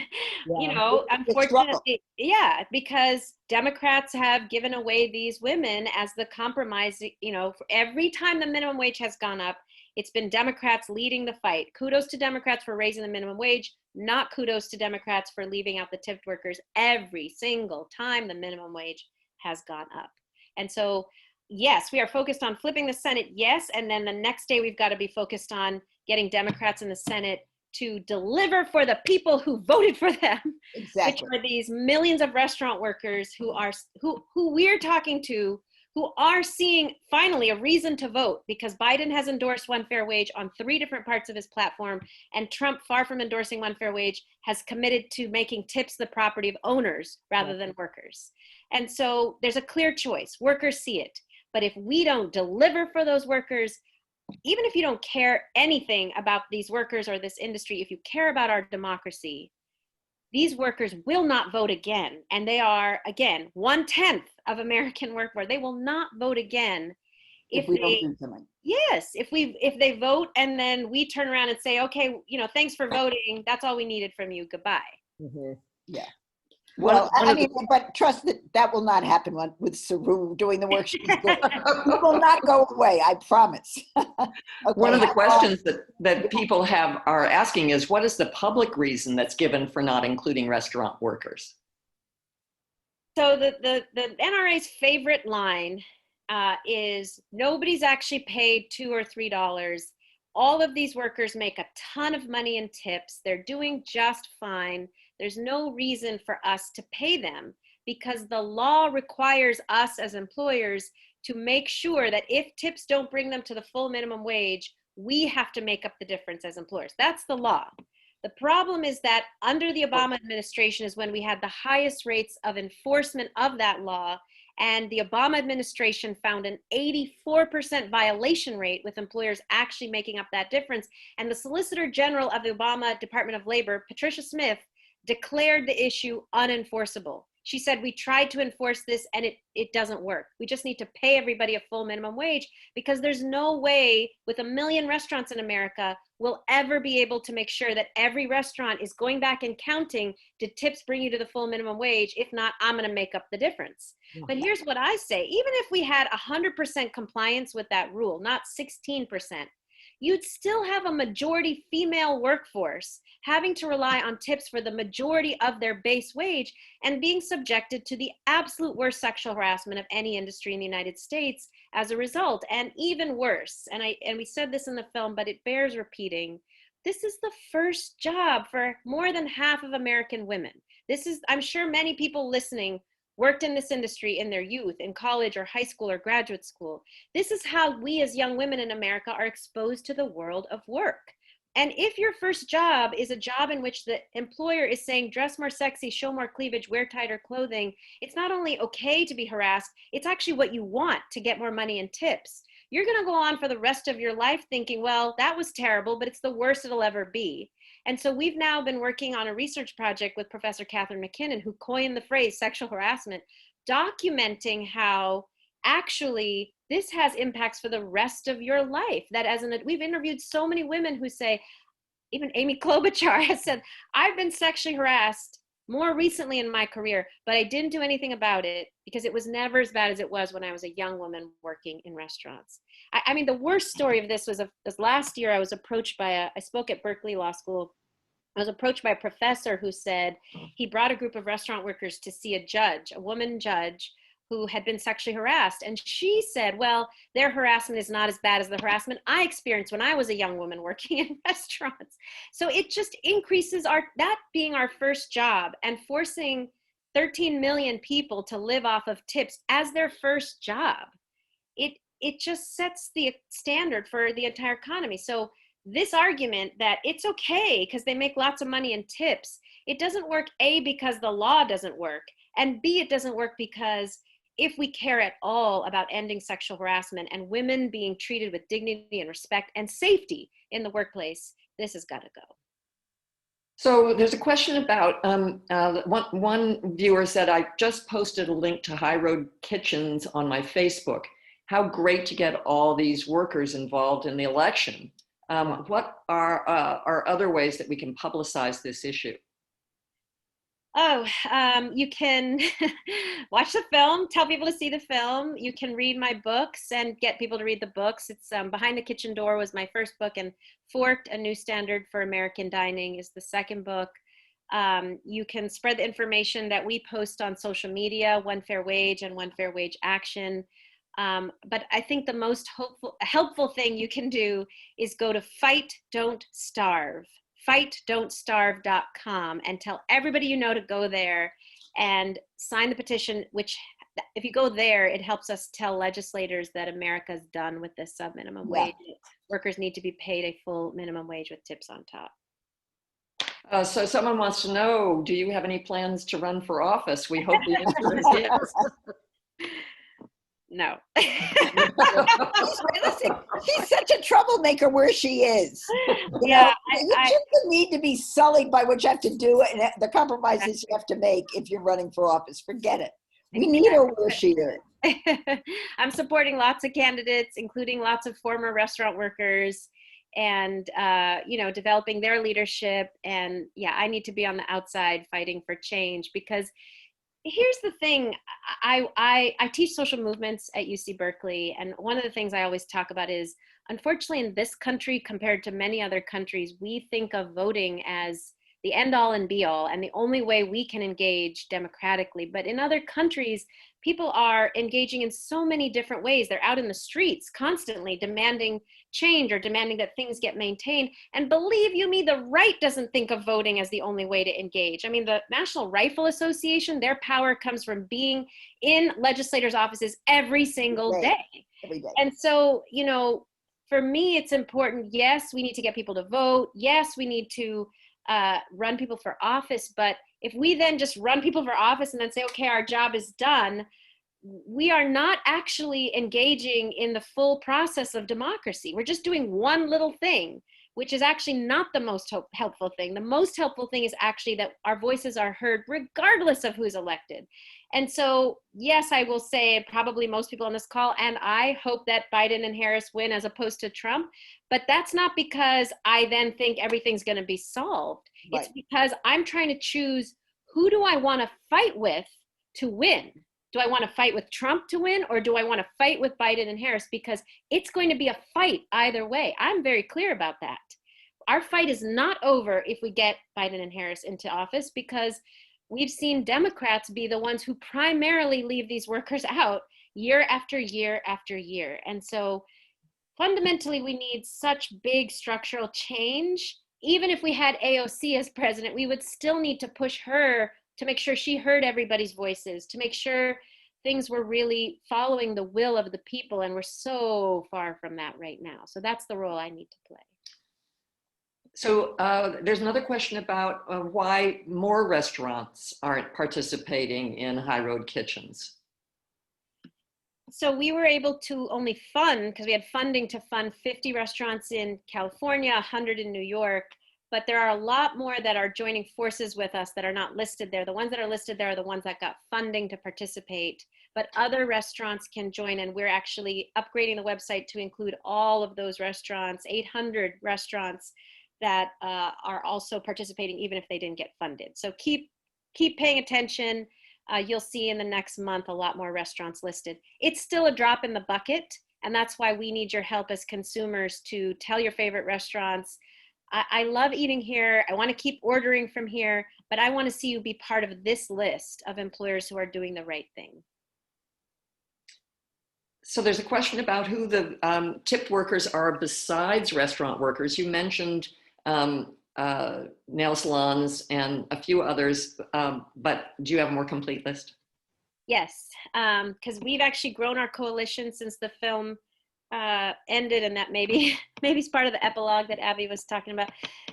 you know, unfortunately, yeah, because Democrats have given away these women as the compromise. You know, for every time the minimum wage has gone up, it's been Democrats leading the fight. Kudos to Democrats for raising the minimum wage, not kudos to Democrats for leaving out the tipped workers every single time the minimum wage has gone up. And so, yes, we are focused on flipping the Senate, yes, and then the next day we've got to be focused on getting Democrats in the Senate to deliver for the people who voted for them, exactly. which are these millions of restaurant workers who we're talking to, who are seeing finally a reason to vote, because Biden has endorsed one fair wage on 3 different parts of his platform, and Trump, far from endorsing one fair wage, has committed to making tips the property of owners rather than workers. And so there's a clear choice. Workers see it. But if we don't deliver for those workers, even if you don't care anything about these workers or this industry, if you care about our democracy, these workers will not vote again. And they are, again, 1/10 of American workforce. They will not vote again if we don't do something. Yes, if they vote and then we turn around and say, okay, you know, thanks for voting. That's all we needed from you. Goodbye. Mm-hmm. Yeah. Well, I mean, but trust that will not happen with Saru doing the work she's doing. It will not go away, I promise. Okay. One of the questions that people are asking is, what is the public reason that's given for not including restaurant workers? So the NRA's favorite line is, nobody's actually paid $2 or $3. All of these workers make a ton of money in tips. They're doing just fine. There's no reason for us to pay them, because the law requires us as employers to make sure that if tips don't bring them to the full minimum wage, we have to make up the difference as employers. That's the law. The problem is that under the Obama administration is when we had the highest rates of enforcement of that law, and the Obama administration found an 84% violation rate with employers actually making up that difference. And the Solicitor General of the Obama Department of Labor, Patricia Smith, declared the issue unenforceable. She said, we tried to enforce this and it doesn't work. We just need to pay everybody a full minimum wage, because there's no way with 1 million restaurants in America we'll ever be able to make sure that every restaurant is going back and counting, did tips bring you to the full minimum wage? If not, I'm gonna make up the difference. But here's what I say, even if we had 100% compliance with that rule, not 16%, you'd still have a majority female workforce having to rely on tips for the majority of their base wage and being subjected to the absolute worst sexual harassment of any industry in the United States as a result. And even worse, and we said this in the film, but it bears repeating, this is the first job for more than half of American women. I'm sure many people listening worked in this industry in their youth, in college or high school or graduate school. This is how we as young women in America are exposed to the world of work. And if your first job is a job in which the employer is saying, dress more sexy, show more cleavage, wear tighter clothing, it's not only okay to be harassed, it's actually what you want to get more money in tips. You're gonna go on for the rest of your life thinking, well, that was terrible, but it's the worst it'll ever be. And so we've now been working on a research project with Professor Catherine McKinnon, who coined the phrase sexual harassment, documenting how actually this has impacts for the rest of your life. That we've interviewed so many women who say, even Amy Klobuchar has said, I've been sexually harassed more recently in my career, but I didn't do anything about it because it was never as bad as it was when I was a young woman working in restaurants. I mean, the worst story of this was last year I was approached by I spoke at Berkeley Law School. I was approached by a professor who said he brought a group of restaurant workers to see a judge, a woman judge, who had been sexually harassed. And she said, well, their harassment is not as bad as the harassment I experienced when I was a young woman working in restaurants. So it just increases that being our first job and forcing 13 million people to live off of tips as their first job. It just sets the standard for the entire economy. So this argument that it's okay because they make lots of money in tips, it doesn't work, A, because the law doesn't work, and B, it doesn't work because if we care at all about ending sexual harassment and women being treated with dignity and respect and safety in the workplace, this has got to go. So there's a question about, one viewer said, I just posted a link to High Road Kitchens on my Facebook. How great to get all these workers involved in the election. What are other ways that we can publicize this issue? You can watch the film, tell people to see the film. You can read my books and get people to read the books. It's Behind the Kitchen Door was my first book, and Forked, A New Standard for American Dining is the second book. You can spread the information that we post on social media, One Fair Wage and One Fair Wage Action. But I think the most helpful thing you can do is go to Fight Don't Starve. FightDon'tStarve.com, and tell everybody you know to go there and sign the petition, which if you go there, it helps us tell legislators that America's done with this sub-minimum wage. Workers need to be paid a full minimum wage with tips on top. So someone wants to know, do you have any plans to run for office? We hope the answer is yes. No. Listen, she's such a troublemaker where she is. You just need to be sullied by what you have to do and the compromises you have to make if you're running for office. Forget it. We need her where she is. I'm supporting lots of candidates, including lots of former restaurant workers, and developing their leadership. And I need to be on the outside fighting for change, because here's the thing. I teach social movements at UC Berkeley, and one of the things I always talk about is, unfortunately, in this country, compared to many other countries, we think of voting as the end all and be all and the only way we can engage democratically. But in other countries, people are engaging in so many different ways. They're out in the streets constantly demanding change or demanding that things get maintained. And believe you me, the right doesn't think of voting as the only way to engage. I mean, the National Rifle Association, their power comes from being in legislators' offices every single day. Every day. And so, for me, it's important. Yes, we need to get people to vote. Yes, we need to run people for office. But if we then just run people for office and then say, okay, our job is done, we are not actually engaging in the full process of democracy. We're just doing one little thing, which is actually not the most helpful thing. The most helpful thing is actually that our voices are heard regardless of who's elected. And so, yes, I will say probably most people on this call, and I hope that Biden and Harris win as opposed to Trump, but that's not because I then think everything's going to be solved. Right. It's because I'm trying to choose, who do I want to fight with to win? Do I want to fight with Trump to win, or do I want to fight with Biden and Harris? Because it's going to be a fight either way. I'm very clear about that. Our fight is not over if we get Biden and Harris into office, because we've seen Democrats be the ones who primarily leave these workers out year after year after year. And so fundamentally, we need such big structural change. Even if we had AOC as president, we would still need to push her to make sure she heard everybody's voices, to make sure things were really following the will of the people. And we're so far from that right now. So that's the role I need to play. So there's another question about why more restaurants aren't participating in High Road Kitchens. So we were able to only fund, because we had funding to fund 50 restaurants in California, 100 in New York, but there are a lot more that are joining forces with us that are not listed there. The ones that are listed there are the ones that got funding to participate, but other restaurants can join, and we're actually upgrading the website to include all of those restaurants, 800 restaurants that are also participating even if they didn't get funded. So keep keep paying attention. You'll see in the next month a lot more restaurants listed. It's still a drop in the bucket, and that's why we need your help as consumers to tell your favorite restaurants. I love eating here. I want to keep ordering from here, but I want to see you be part of this list of employers who are doing the right thing. So there's a question about who the tipped workers are besides restaurant workers. You mentioned nail salons and a few others, but do you have a more complete list? Yes, because we've actually grown our coalition since the film ended, and that maybe is part of the epilogue that Abby was talking about.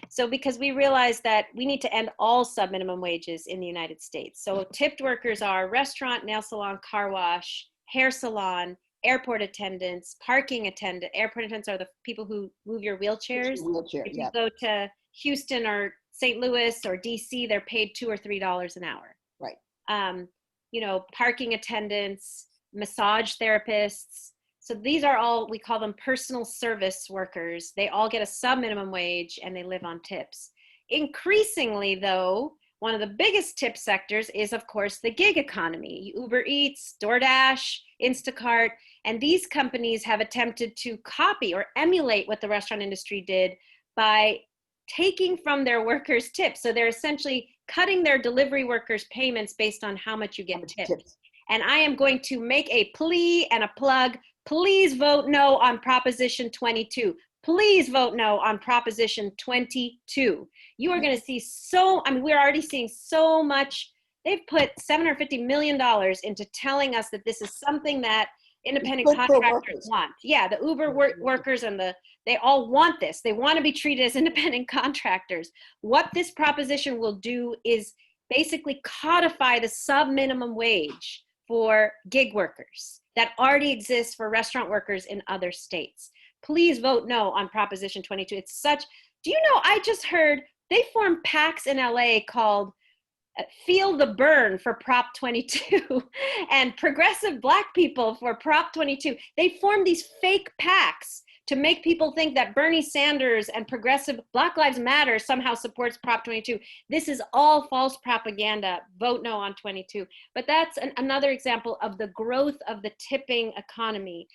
So because we realized that we need to end all sub-minimum wages in the United States. So tipped workers are restaurant, nail salon, car wash, hair salon, airport attendants, parking attendant. Airport attendants are the people who move your wheelchairs. Wheelchair, If you yeah. go to Houston or St. Louis or DC, they're paid $2 or $3 an hour. Right. You know, parking attendants, massage therapists. So these are all, we call them personal service workers. They all get a sub-minimum wage and they live on tips. Increasingly though, one of the biggest tip sectors is of course the gig economy. Uber Eats, DoorDash, Instacart, and these companies have attempted to copy or emulate what the restaurant industry did by taking from their workers tips. So they're essentially cutting their delivery workers payments based on how much you get tipped. And I am going to make a plea and a plug. Please vote no on Proposition 22. Please vote no on Proposition 22. You are going to see we're already seeing so much. They've put $750 million into telling us that this is something that independent contractors want. Yeah, the Uber workers and they all want this. They want to be treated as independent contractors. What this proposition will do is basically codify the sub-minimum wage for gig workers that already exists for restaurant workers in other states. Please vote no on Proposition 22. Do you know, I just heard they formed PACs in LA called Feel the Burn for Prop 22 and Progressive Black People for Prop 22. They formed these fake PACs to make people think that Bernie Sanders and progressive Black Lives Matter somehow supports Prop 22. This is all false propaganda. Vote no on 22. But that's another example of the growth of the tipping economy.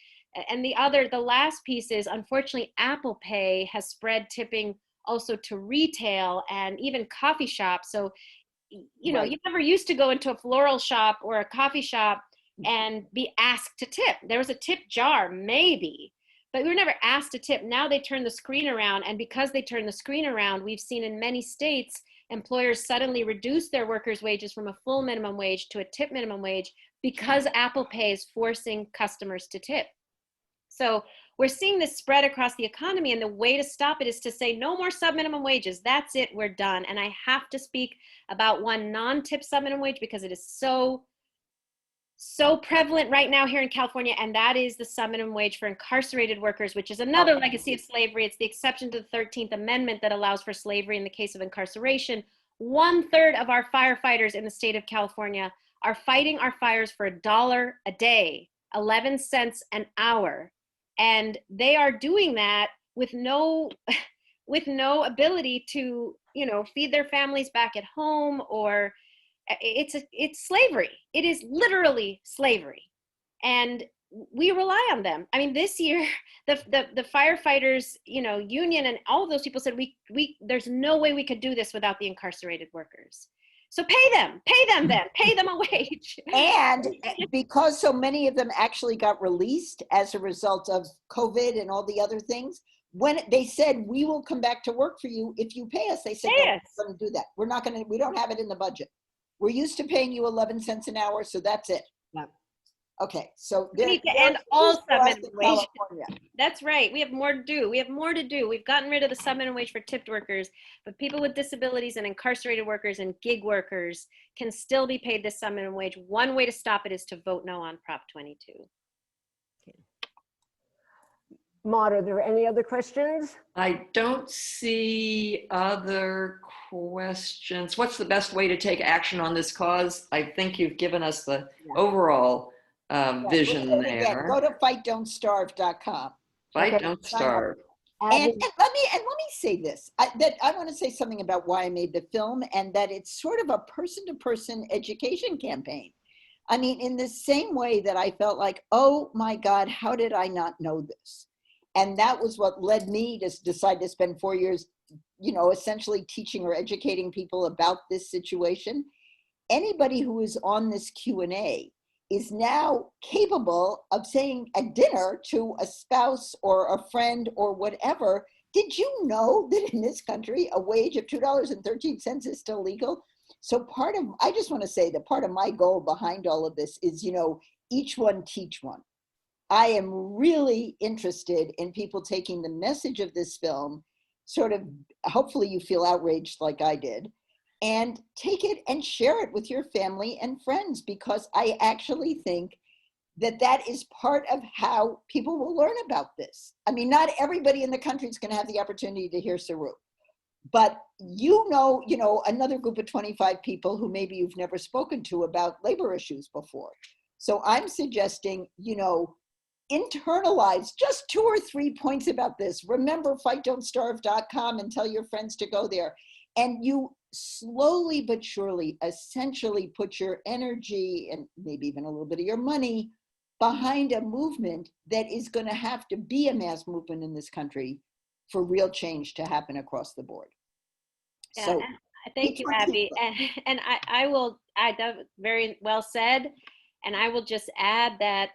And the last piece is, unfortunately, Apple Pay has spread tipping also to retail and even coffee shops. So, you know, you never used to go into a floral shop or a coffee shop and be asked to tip. There was a tip jar, maybe, but we were never asked to tip. Now they turn the screen around, and because they turn the screen around, we've seen in many states, employers suddenly reduce their workers' wages from a full minimum wage to a tip minimum wage because Apple Pay is forcing customers to tip. So we're seeing this spread across the economy, and the way to stop it is to say no more sub-minimum wages. That's it, we're done. And I have to speak about one non-tip sub-minimum wage because it is so prevalent right now here in California, and that is the sub-minimum wage for incarcerated workers, which is another legacy of slavery. It's the exception to the 13th Amendment that allows for slavery in the case of incarceration. 1/3 of our firefighters in the state of California are fighting our fires for $1 a day, 11 cents an hour. And they are doing that with no ability to, you know, feed their families back at home, or it's slavery. It is literally slavery. And we rely on them. I mean, this year, the firefighters, you know, union and all of those people said, there's no way we could do this without the incarcerated workers. So pay them a wage. And because so many of them actually got released as a result of COVID and all the other things, when they said, we will come back to work for you if you pay us, they said, no, we're not going to do that. We don't have it in the budget. We're used to paying you 11 cents an hour, so that's it. Yeah. Okay, so we need to end all sub-minimum wage. That's right. We have more to do. We've gotten rid of the sub-minimum wage for tipped workers, but people with disabilities and incarcerated workers and gig workers can still be paid this sub-minimum wage. One way to stop it is to vote no on Prop 22. Maud, are there any other questions? I don't see other questions. What's the best way to take action on this cause? I think you've given us the overall vision there. Go to fightdon'tstarve.com. Fight, don't starve. Abby, And let me say this. I want to say something about why I made the film, and that it's sort of a person-to-person education campaign. I mean, in the same way that I felt like, oh my God, how did I not know this? And that was what led me to decide to spend 4 years, essentially teaching or educating people about this situation. Anybody who is on this Q&A is now capable of saying at dinner to a spouse or a friend or whatever, did you know that in this country, a wage of $2.13 is still legal? So I just want to say that part of my goal behind all of this is, each one teach one. I am really interested in people taking the message of this film, sort of, hopefully you feel outraged like I did, and take it and share it with your family and friends, because I actually think that that is part of how people will learn about this. I mean, not everybody in the country is going to have the opportunity to hear Saru, but another group of 25 people who maybe you've never spoken to about labor issues before. So I'm suggesting, internalize just 2 or 3 points about this. Remember fightdon'tstarve.com and tell your friends to go there. And you slowly but surely essentially put your energy and maybe even a little bit of your money behind a movement that is going to have to be a mass movement in this country for real change to happen across the board. Yeah, So thank you, Abby. And I will add, that very well said. And I will just add that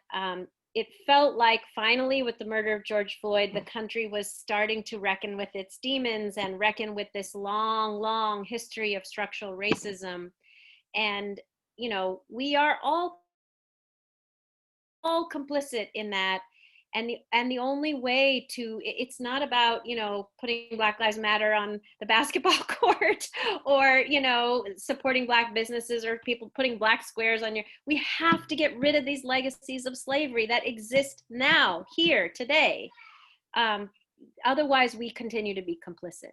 it felt like finally with the murder of George Floyd, the country was starting to reckon with its demons and reckon with this long, long history of structural racism. And, we are all complicit in that. And the only way to, it's not about, putting Black Lives Matter on the basketball court or, supporting Black businesses or people putting Black squares on we have to get rid of these legacies of slavery that exist now, here, today. Otherwise, we continue to be complicit.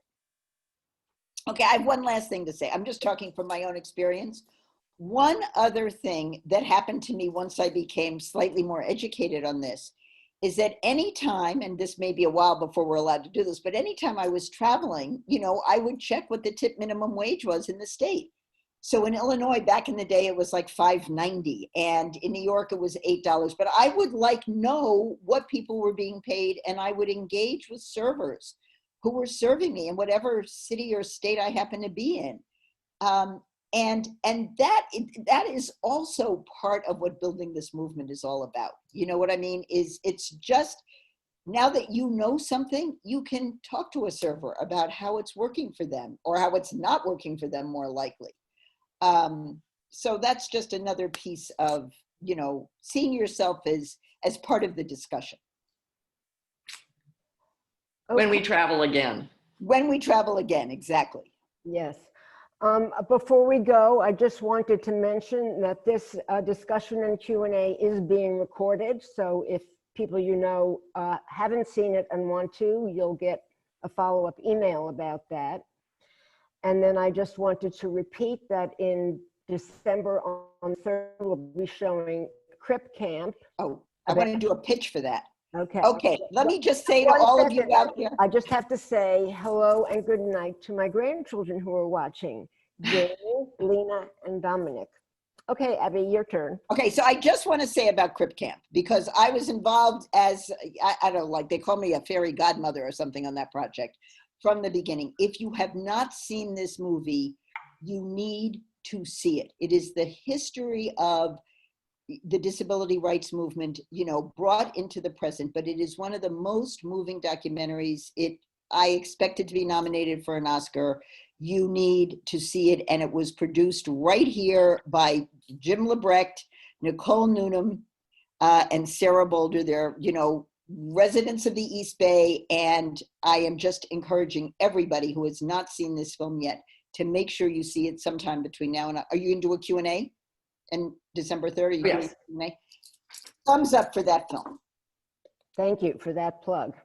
Okay, I have one last thing to say. I'm just talking from my own experience. One other thing that happened to me once I became slightly more educated on this is that anytime, and this may be a while before we're allowed to do this, but anytime I was traveling, I would check what the tip minimum wage was in the state. So in Illinois, back in the day, it was like $5.90, and in New York, it was $8. But I would know what people were being paid, and I would engage with servers who were serving me in whatever city or state I happened to be in. And that is also part of what building this movement is all about. You know what I mean? It's just, now that you know something, you can talk to a server about how it's working for them or how it's not working for them, more likely. So that's just another piece of, seeing yourself as part of the discussion. When we travel again. When we travel again, exactly. yes. Before we go, I just wanted to mention that this discussion and Q&A is being recorded. So if people haven't seen it and want to, you'll get a follow-up email about that. And then I just wanted to repeat that in December on 3rd, we'll be showing Crip Camp. Oh, I want to do a pitch for that. Okay. Okay, let me just say to all of you out there. I just have to say hello and good night to my grandchildren who are watching, Jamie, Lena, and Dominic. Okay, Abby, your turn. Okay, so I just want to say about Crip Camp, because I was involved as, I don't know, like they call me a fairy godmother or something on that project from the beginning. If you have not seen this movie, you need to see it. It is the history of the disability rights movement, brought into the present, but it is one of the most moving documentaries. I expect it to be nominated for an Oscar. You need to see it. And it was produced right here by Jim Lebrecht, Nicole Newnham, and Sarah Boulder. They're, residents of the East Bay. And I am just encouraging everybody who has not seen this film yet to make sure you see it sometime between now and, are you going to do a Q&A? And December 3rd, yes. Thumbs up for that film. Thank you for that plug.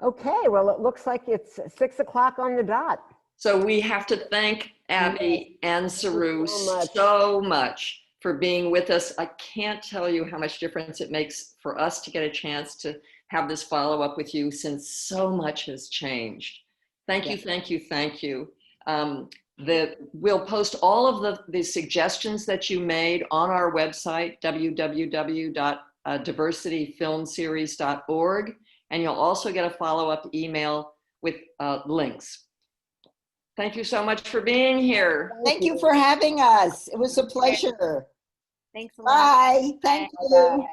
Okay, well, it looks like it's 6 o'clock on the dot. So we have to thank Abby and Saru so much for being with us. I can't tell you how much difference it makes for us to get a chance to have this follow-up with you since so much has changed. Thank you, Yes. thank you, thank you. We'll post all of the suggestions that you made on our website, www.diversityfilmseries.org, and you'll also get a follow-up email with links. Thank you so much for being here. Thank you for having us. It was a pleasure. Thanks a lot. Bye. Thank you.